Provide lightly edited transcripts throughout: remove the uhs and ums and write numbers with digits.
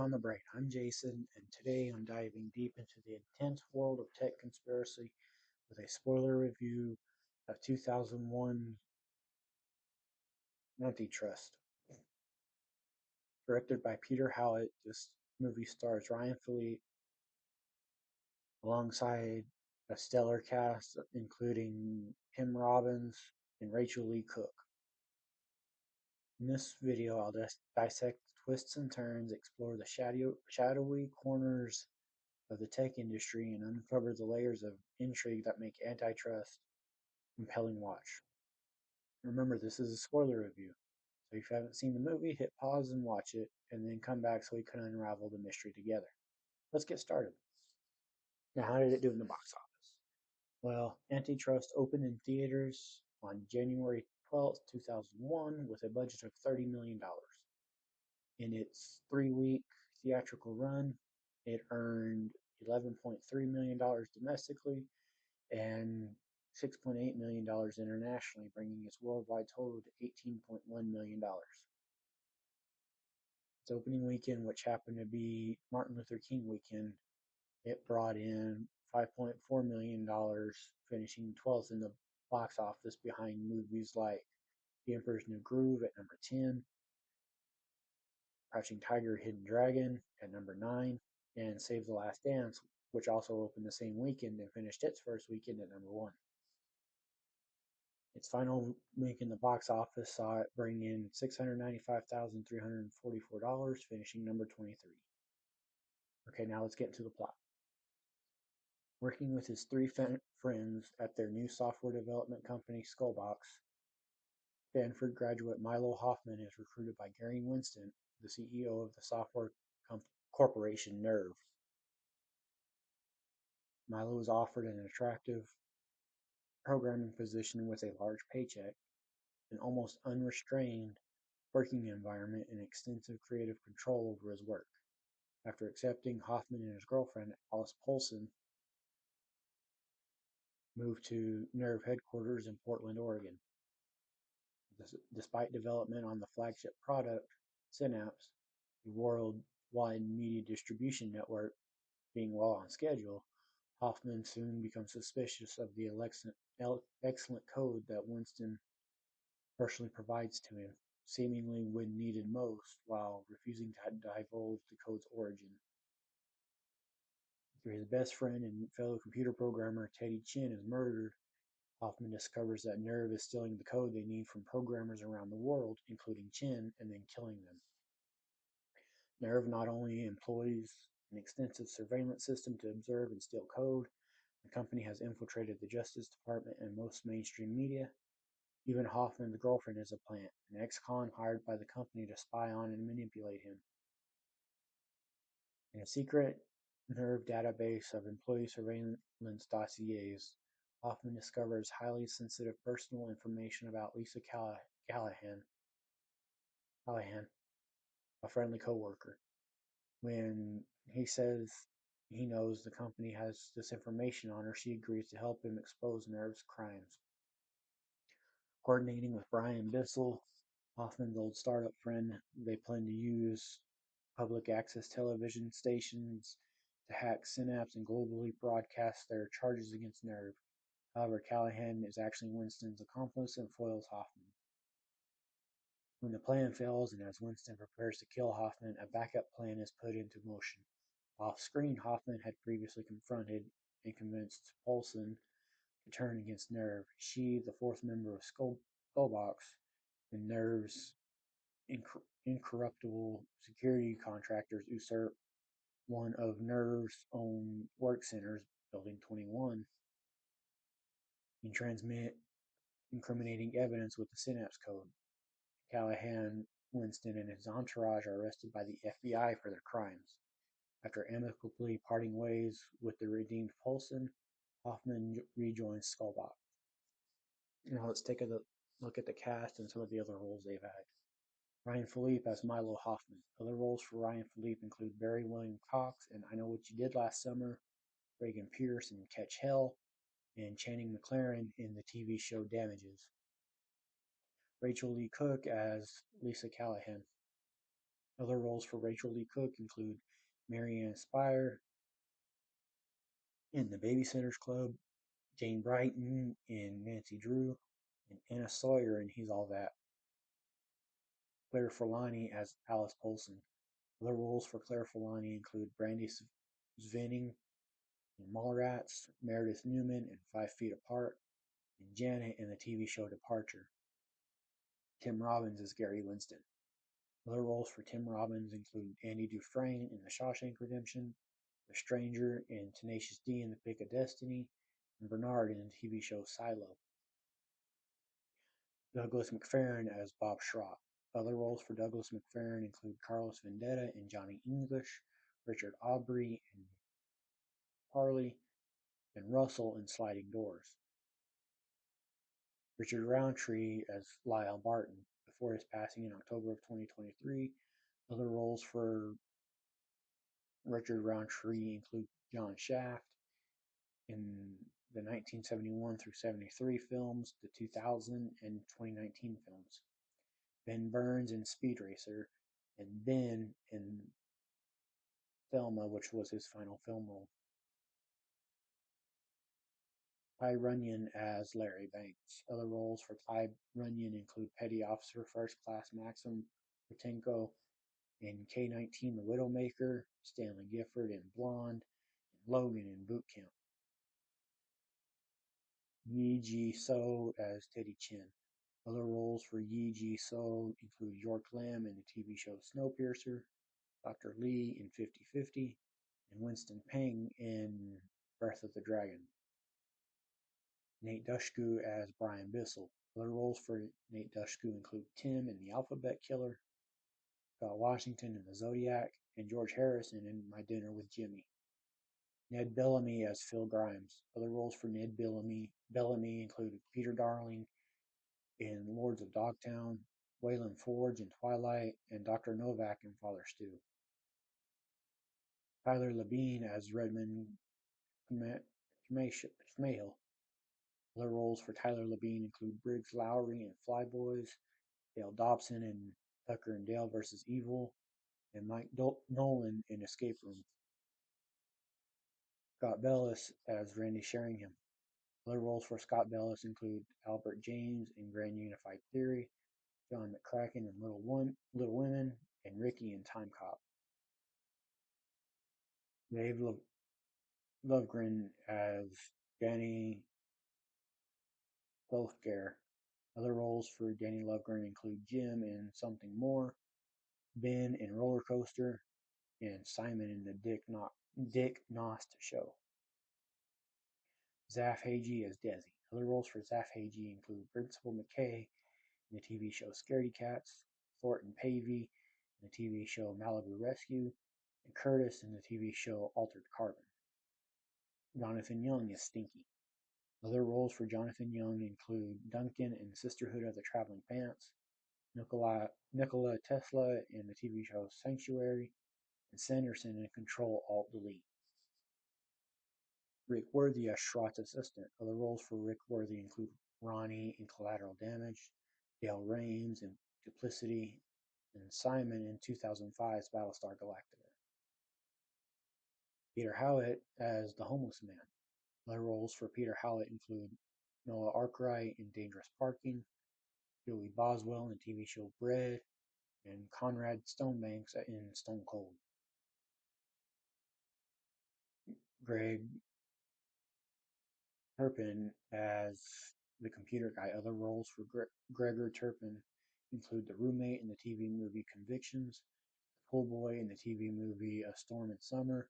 on the Brain. I'm Jason, and today I'm diving deep into the intense world of tech conspiracy with a spoiler review of 2001 Antitrust. Directed by Peter Howlett, this movie stars Rayn Phillipe alongside a stellar cast including Tim Robbins and Rachel Lee Cook. In this video, I'll dissect the twists and turns, explore the shadowy corners of the tech industry, and uncover the layers of intrigue that make Antitrust a compelling watch. Remember, this is a spoiler review, so if you haven't seen the movie, hit pause and watch it, and then come back so we can unravel the mystery together. Let's get started. Now, how did it do in the box office? Well, Antitrust opened in theaters on January 12th, 2001, with a budget of $30 million. In its 3-week theatrical run, it earned $11.3 million domestically and $6.8 million internationally, bringing its worldwide total to $18.1 million. Its opening weekend, which happened to be Martin Luther King weekend, it brought in $5.4 million, finishing 12th in the box office behind movies like The Emperor's New Groove at number 10, Crouching Tiger, Hidden Dragon at number 9, and Save the Last Dance, which also opened the same weekend and finished its first weekend at number 1. Its final week in the box office saw it bring in $695,344, finishing number 23. Okay, now let's get into the plot. Working with his three friends at their new software development company, Skullbox, Stanford graduate Milo Hoffman is recruited by Gary Winston, the CEO of the software corporation Nerve. Milo is offered an attractive programming position with a large paycheck, an almost unrestrained working environment, and extensive creative control over his work. After accepting, Hoffman and his girlfriend, Alice Polson, moved to Nerve headquarters in Portland, Oregon. Despite development on the flagship product, Synapse, a worldwide media distribution network, being well on schedule, Hoffman soon becomes suspicious of the excellent code that Winston personally provides to him, seemingly when needed most, while refusing to divulge the code's origin. After his best friend and fellow computer programmer Teddy Chin is murdered, Hoffman discovers that Nerve is stealing the code they need from programmers around the world, including Chin, and then killing them. Nerve not only employs an extensive surveillance system to observe and steal code, the company has infiltrated the Justice Department and most mainstream media. Even Hoffman's girlfriend is a plant, an ex-con hired by the company to spy on and manipulate him. In a secret Nerve database of employee surveillance dossiers, Hoffman discovers highly sensitive personal information about Lisa Callahan, a friendly coworker. When he says he knows the company has this information on her, she agrees to help him expose Nerve's crimes. Coordinating with Brian Bissell, Hoffman's old startup friend, they plan to use public access television stations to hack Synapse and globally broadcast their charges against Nerve. However, Callahan is actually Winston's accomplice and foils Hoffman. When the plan fails, and as Winston prepares to kill Hoffman, a backup plan is put into motion. Off-screen, Hoffman had previously confronted and convinced Polson to turn against Nerve. She, the fourth member of Skullbox, and Nerve's incorruptible security contractors usurp one of Nerve's own work centers, Building 21, and transmit incriminating evidence with the Synapse code. Callahan, Winston, and his entourage are arrested by the FBI for their crimes. After amicably parting ways with the redeemed Polson, Hoffman rejoins Skullbox. Now let's take a look at the cast and some of the other roles they've had. Rayn Phillipe as Milo Hoffman. Other roles for Rayn Phillipe include Barry William Cox in I Know What You Did Last Summer, Reagan Pierce in Catch Hell, and Channing McLaren in the TV show Damages. Rachel Lee Cook as Lisa Callahan. Other roles for Rachel Lee Cook include Mary Ann Spire in The Babysitter's Club, Jane Brighton in Nancy Drew, and Anna Sawyer in He's All That. Claire Forlani as Alice Polson. Other roles for Claire Forlani include Brandy Svenning in Mallrats, Meredith Newman in 5 Feet Apart, and Janet in the TV show Departure. Tim Robbins as Gary Winston. Other roles for Tim Robbins include Andy Dufresne in The Shawshank Redemption, The Stranger in Tenacious D and The Pick of Destiny, and Bernard in the TV show Silo. Douglas McFerrin as Bob Schrott. Other roles for Douglas McFerrin include Carlos Vendetta in Johnny English, Richard Aubrey in Harley, and Russell in Sliding Doors. Richard Roundtree as Lyle Barton before his passing in October of 2023. Other roles for Richard Roundtree include John Shaft in the 1971 through 73 films, the 2000 and 2019 films. Ben Burns in Speed Racer, and Ben in Thelma, which was his final film role. Ty Runyon as Larry Banks. Other roles for Ty Runyon include Petty Officer First Class Maxim Potenko in K-19 The Widowmaker, Stanley Gifford in Blonde, and Logan in Boot Camp. Yi Ji So as Teddy Chin. Other roles for Yi Ji So include York Lamb in the TV show Snowpiercer, Dr. Lee in 50-50, and Winston Peng in Breath of the Dragon. Nate Dushku as Brian Bissell. Other roles for Nate Dushku include Tim in The Alphabet Killer, Scott Washington in The Zodiac, and George Harrison in My Dinner with Jimmy. Ned Bellamy as Phil Grimes. Other roles for Ned Bellamy include Peter Darling in Lords of Dogtown, Waylon Forge in Twilight, and Dr. Novak in Father Stew. Tyler Labine as Redmond Schmeichel. Other roles for Tyler Labine include Briggs Lowry in Flyboys, Dale Dobson in Tucker and Dale vs. Evil, and Mike Nolan in Escape Room. Scott Bellis as Randy Sheringham. Other roles for Scott Bellis include Albert James in Grand Unified Theory, John McCracken in Little Women, and Ricky in Time Cop. Dave Lovegren as Danny Bothgare. Other roles for Danny Lovegren include Jim in Something More, Ben in Roller Coaster, and Simon in the Dick Nost Show. Zaf Hagee as Desi. Other roles for Zaf Hagee include Principal McKay in the TV show Scaredy Cats, Thornton Pavey in the TV show Malibu Rescue, and Curtis in the TV show Altered Carbon. Jonathan Young is Stinky. Other roles for Jonathan Young include Duncan in Sisterhood of the Traveling Pants, Nikola Tesla in the TV show Sanctuary, and Sanderson in Control Alt Delete. Rick Worthy as Schrott's assistant. Other roles for Rick Worthy include Ronnie in Collateral Damage, Dale Raines in Duplicity, and Simon in 2005's Battlestar Galactica. Peter Howlett as the Homeless Man. Other roles for Peter Howlett include Noah Arkwright in Dangerous Parking, Joey Boswell in TV show Bread, and Conrad Stonebanks in Stone Cold. Greg Turpin as the computer guy. Other roles for Gregor Turpin include the roommate in the TV movie Convictions, the pool boy in the TV movie A Storm in Summer,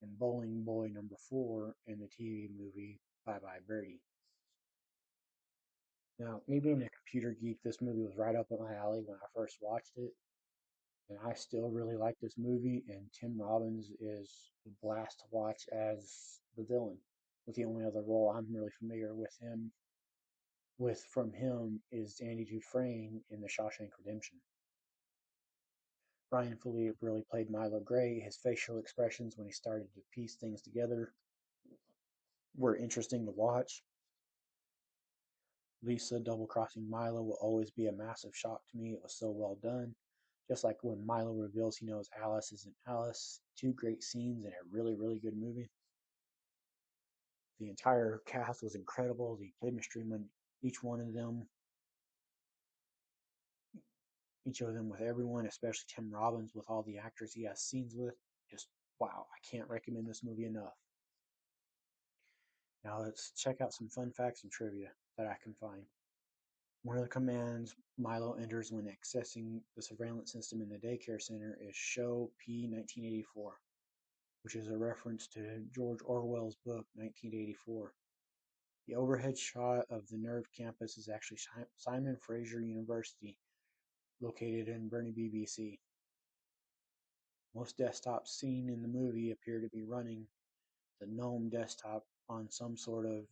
and bowling boy number 4 in the TV movie Bye Bye Birdie. Now, me being a computer geek, this movie was right up my alley when I first watched it, and I still really like this movie, and Tim Robbins is a blast to watch as the villain. With the only other role I'm really familiar from him is Andy Dufresne in The Shawshank Redemption. Rayn Phillipe really played Milo Gray. His facial expressions when he started to piece things together were interesting to watch. Lisa double-crossing Milo will always be a massive shock to me. It was so well done. Just like when Milo reveals he knows Alice isn't Alice. Two great scenes in a really, really good movie. The entire cast was incredible. The chemistry among each one of them, each of them with everyone, especially Tim Robbins with all the actors he has scenes with. Just wow, I can't recommend this movie enough. Now let's check out some fun facts and trivia that I can find. One of the commands Milo enters when accessing the surveillance system in the daycare center is Show P 1984, which is a reference to George Orwell's book 1984. The overhead shot of the NERV campus is actually Simon Fraser University, located in Burnaby, BC. Most desktops seen in the movie appear to be running the GNOME desktop on some sort of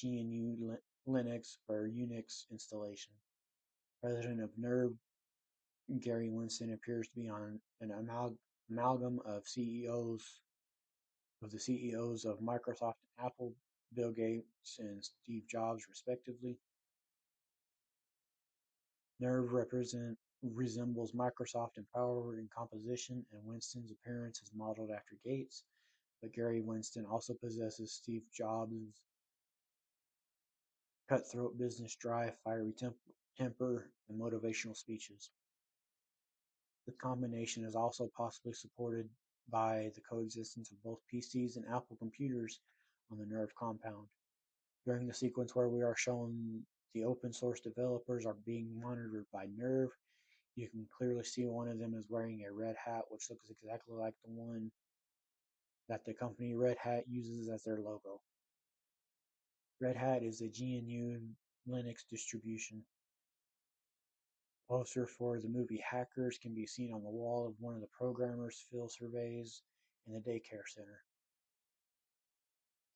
GNU Linux or Unix installation. President of NERV, Gary Winston, appears to be on an amalgam of the CEOs of Microsoft and Apple, Bill Gates and Steve Jobs, respectively. NERV resembles Microsoft in power and composition, and Winston's appearance is modeled after Gates, but Gary Winston also possesses Steve Jobs' cutthroat business drive, fiery temper, and motivational speeches. The combination is also possibly supported by the coexistence of both PCs and Apple computers on the NERV compound. During the sequence where we are shown the open source developers are being monitored by NERV, you can clearly see one of them is wearing a red hat, which looks exactly like the one that the company Red Hat uses as their logo. Red Hat is a GNU Linux distribution. A poster for the movie Hackers can be seen on the wall of one of the programmers' field surveys in the daycare center.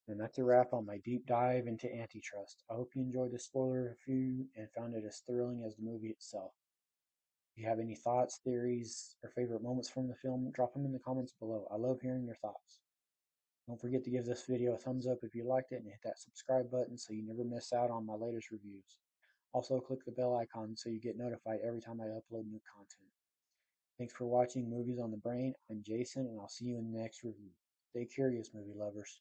And that's a wrap on my deep dive into Antitrust. I hope you enjoyed the spoiler review and found it as thrilling as the movie itself. If you have any thoughts, theories, or favorite moments from the film, drop them in the comments below. I love hearing your thoughts. Don't forget to give this video a thumbs up if you liked it and hit that subscribe button so you never miss out on my latest reviews. Also click the bell icon so you get notified every time I upload new content. Thanks for watching Movies on the Brain. I'm Jason and I'll see you in the next review. Stay curious, movie lovers.